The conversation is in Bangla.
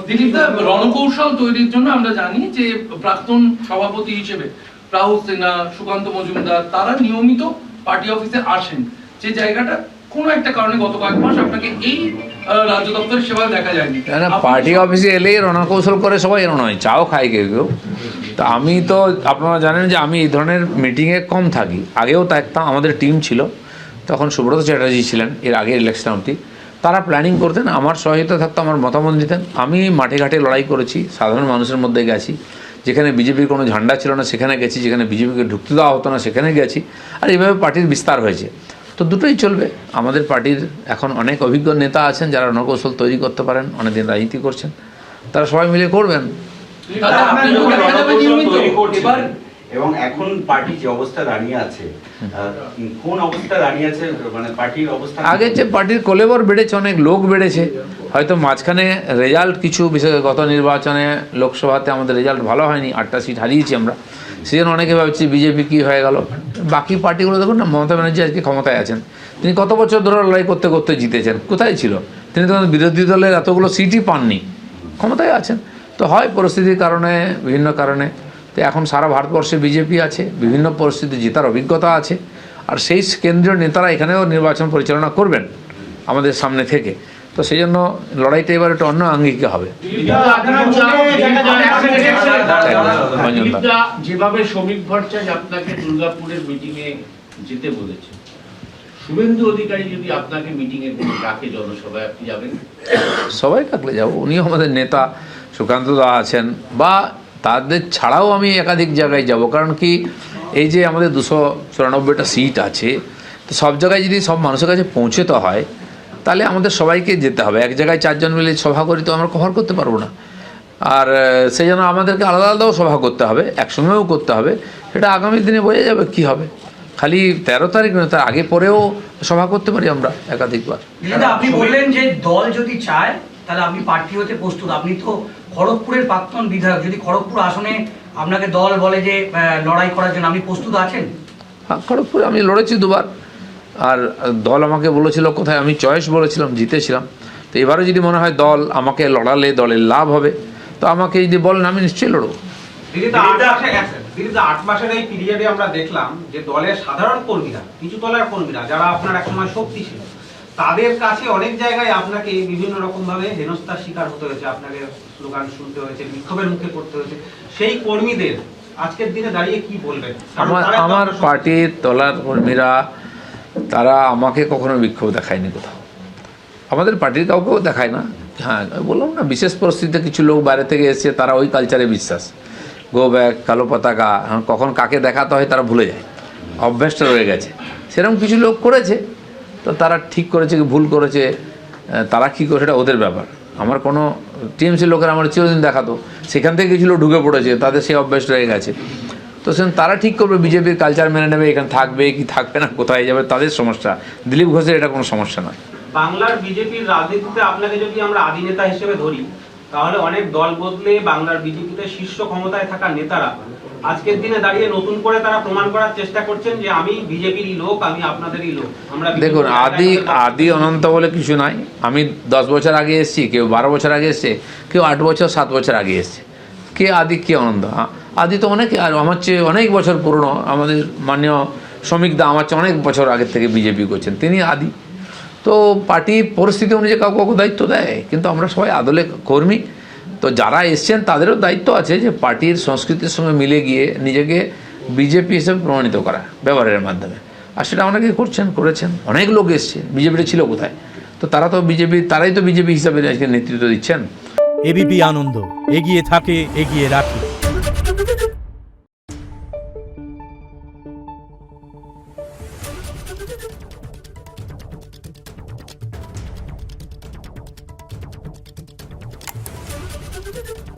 দিলীপদা, রণকৌশল তৈরির জন্য আমরা জানি যে প্রাক্তন সভাপতি হিসেবে রাহুল সিনহা, সুকান্ত মজুমদার তারা নিয়মিত পার্টি অফিসে আসেন, যে জায়গাটা কোনো একটা কারণে গত কয়েক মাস আপনাকে এই রাজ্য দপ্তরের সেবায় দেখা যায়নি। না, পার্টি অফিসে এলেই রণকৌশল করে সবাই, এর নয়, চাও খায় কেউ কেউ। তা আমি তো, আপনারা জানেন যে আমি এই ধরনের মিটিংয়ে কম থাকি, আগেও থাকতাম, আমাদের টিম ছিল, তখন সুব্রত চ্যাটার্জি ছিলেন এর আগে ইলেকশন অবধি, তারা প্ল্যানিং করতেন, আমার সহায়তা থাকতো, আমার মতামত দিতেন। আমি মাঠে ঘাটে লড়াই করেছি, সাধারণ মানুষের মধ্যে গেছি, যেখানে বিজেপির কোনো ঝান্ডা ছিল না সেখানে গেছি, যেখানে বিজেপিকে ঢুকতে দেওয়া হতো না সেখানে গেছি, আর এইভাবে পার্টির বিস্তার হয়েছে। তো দুটোই চলবে। আমাদের পার্টির এখন অনেক অভিজ্ঞ নেতা আছেন যারা রণকৌশল তৈরি করতে পারেন, অনেকদিন রাজনীতি করছেন, তারা সবাই মিলে করবেন। এবং এখন পার্টি যে অবস্থা দাঁড়িয়ে আছে, কোন অবস্থা দাঁড়িয়ে আছে, মানে পার্টির অবস্থা আগে যে পার্টির কলেবর বেড়েছে, অনেক লোক বেড়েছে, হয়তো মাঝখানে রেজাল্ট কিছু, বিশেষ গত নির্বাচনে লোকসভাতে আমাদের রেজাল্ট ভালো হয়নি, 8টা সিট হারিয়েছি আমরা, সেই জন্য অনেকে ভাবছি বিজেপি কী হয়ে গেল। বাকি পার্টিগুলো দেখুন না, মমতা ব্যানার্জি আজকে ক্ষমতায় আছেন, তিনি কত বছর ধরে লড়াই করতে করতে জিতেছেন, কোথায় ছিল তিনি? তখন বিরোধী দলের এতগুলো সিটই পাননি, ক্ষমতায় আছেন। তো হয় পরিস্থিতির কারণে, বিভিন্ন কারণে। তো এখন সারা ভারতবর্ষে বিজেপি আছে, বিভিন্ন পরিস্থিতি জেতার অভিজ্ঞতা আছে, আর সেই কেন্দ্রীয় নেতারা এখানেও নির্বাচন পরিচালনা করবেন আমাদের সামনে থেকে। তো সেই জন্য লড়াইটা এবার একটু অন্য আঙ্গিকে হবে। যেভাবে শ্রমিক ভট্টাচার্য আপনাকে দুর্গাপুরের মিটিংয়ে যেতে বলেছে, শুভেন্দু অধিকারী যদি আপনাকে মিটিংয়ে ডাকে জনসভায়, আপনি যাবেন? সবাই ডাকলে যাবো, উনিও আমাদের নেতা, সুকান্ত দা আছেন, বা তাদের ছাড়াও আমি একাধিক জায়গায় যাব। কারণ কি, এই যে আমাদের 294টা সিট আছে, তো সব জায়গায় যদি সব মানুষের কাছে পৌঁছতে হয় তাহলে আমাদের সবাইকে যেতে হবে। এক জায়গায় 4 জন মিলে সভা করি তো আমরা কভার করতে পারবো না, আর সেই জন্য আমাদেরকে আলাদা আলাদাও সভা করতে হবে, একসঙ্গেও করতে হবে। সেটা আগামী দিনে বোঝা যাবে কি হবে। খালি 13 তারিখ নয়, তার আগে পরেও সভা করতে পারি আমরা একাধিকবার। আপনি বললেন যে দল যদি চায় তাহলে আপনি প্রার্থী হতে প্রস্তুত। আপনি তো খড়গপুরের প্রাক্তন বিধায়ক, যদি খড়গপুর আসনে আপনাকে দল বলে যে লড়াই করার জন্য, আপনি প্রস্তুত আছেন? হ্যাঁ, খড়গপুরে আমি লড়েছি 2বার, আর দল আমাকে বলেছিল কোথায়, আমি চয়েস বলেছিলাম, জিতেছিলাম। তো এবারে যদি মনে হয় দল আমাকে লড়ালে দলের লাভ হবে, তো আমাকে যদি বলেন আমি নিশ্চয়ই লড়বো। 8 মাসের এই পিরিয়ডে আমরা দেখলাম যে দলের সাধারণ কর্মীরা, কিছু দলের কর্মীরা যারা আপনার একসময় শক্তি ছিল, তাদের কাছে অনেক জায়গায় আপনাকে বিভিন্ন রকম ভাবে হেনস্থার শিকার হতে হয়েছে, আপনাকে স্লোগান শুনতে হয়েছে, বিক্ষোভের মুখে পড়তে হয়েছে। সেই কর্মীদের আজকের দিনে দাঁড়িয়ে কি বলবেন? আমার পার্টির দলের কর্মীরা, তারা আমাকে কখনো বিক্ষোভ দেখায়নি কোথাও, আমাদের পার্টির কাউকেও দেখায় না। হ্যাঁ, বললাম না, বিশেষ পরিস্থিতিতে কিছু লোক বাইরে থেকে এসে তারা ওই কালচারে বিশ্বাস, গো ব্যাক, কালো পতাকা, কখন কাকে দেখাতে হয় তারা ভুলে যায়, অভ্যাসটা রয়ে গেছে। সেরকম কিছু লোক করেছে, তো তারা ঠিক করেছে কি ভুল করেছে, তারা কী করে সেটা ওদের ব্যাপার। আমার কোনো টিএমসি লোকের আমার চিরদিন দেখাতো, সেখান থেকে কিছু লোক ঢুকে পড়েছে, তাদের সেই অভ্যাস রয়ে গেছে। তো সেখানে তারা ঠিক করবে, বিজেপির কালচার মেনে নেবে, এখানে থাকবে কি থাকবে না, কোথায় যাবে, তাদের সমস্যা। দিলীপ ঘোষের এটা কোনো সমস্যা নয়। বাংলার বিজেপির রাজনীতিতে আপনাকে যদি আমরা আদি নেতা হিসেবে ধরি, তাহলে অনেক দল বদলে বাংলার বিজেপিতে শীর্ষ ক্ষমতায় থাকা নেতারা আজকের দিনে দাঁড়িয়ে নতুন করে তারা প্রমাণ করার চেষ্টা করছেন যে আমি বিজেপিরই লোক, আমি আপনাদেরই লোক। আমরা দেখুন, আদি অনন্ত বলে কিছু নাই। আমি 10 বছর আগে এসেছি, কেউ 12 বছর আগে এসছে, কেউ 8 বছর 7 বছর আগে এসছে। কে আদি, কে অনন্ত? আদি তো অনেক, আর আমার চেয়ে অনেক বছর পুরনো। আমাদের মাননীয় শ্রমিক দা আমার চেয়ে অনেক বছর আগের থেকে বিজেপি করছেন, তিনি আদি। তো পার্টি পরিস্থিতি অনুযায়ী কাউকে কাউকে দায়িত্ব দেয়, কিন্তু আমরা সবাই আদলে কর্মী। তো যারা এসছেন তাদেরও দায়িত্ব আছে যে পার্টির সংস্কৃতির সঙ্গে মিলে গিয়ে নিজেকে বিজেপি হিসেবে প্রমাণিত করা ব্যবহারের মাধ্যমে, আর সেটা অনেকে করেছেন। অনেক লোক এসছে, বিজেপিটা ছিল কোথায়? তো তারাই তো বিজেপি হিসাবে আজকে নেতৃত্ব দিচ্ছেন। এবিপি আনন্দ, এগিয়ে থাকে, এগিয়ে রাখে। Thank you.